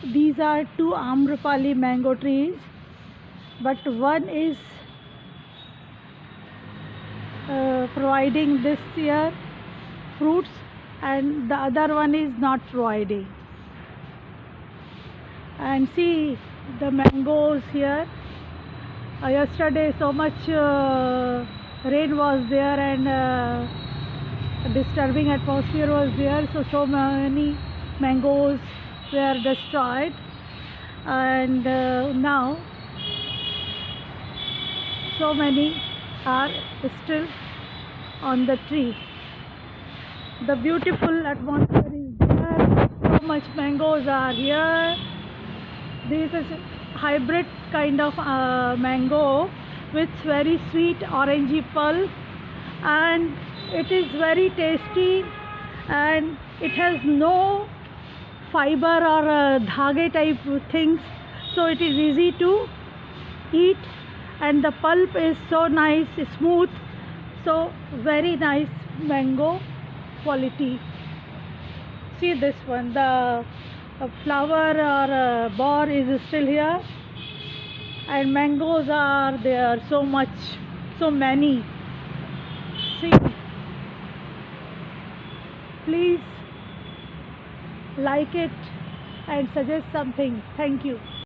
These are two Amrapali mango trees, but one is providing this year fruits and the other one is not providing. And see the mangoes here. Yesterday so much rain was there and disturbing atmosphere was there, so many mangoes were destroyed, and now so many are still on the tree. The beautiful atmosphere is there, so much mangoes are here. This is hybrid kind of mango with very sweet orangey pulp, and it is very tasty, and it has no fiber or dhage type things, so it is easy to eat, and the pulp is so nice, smooth, so very nice mango quality. See this one, the flower or bor is still here, and mangoes are there so much, so many. See, please like it and suggest something. Thank you.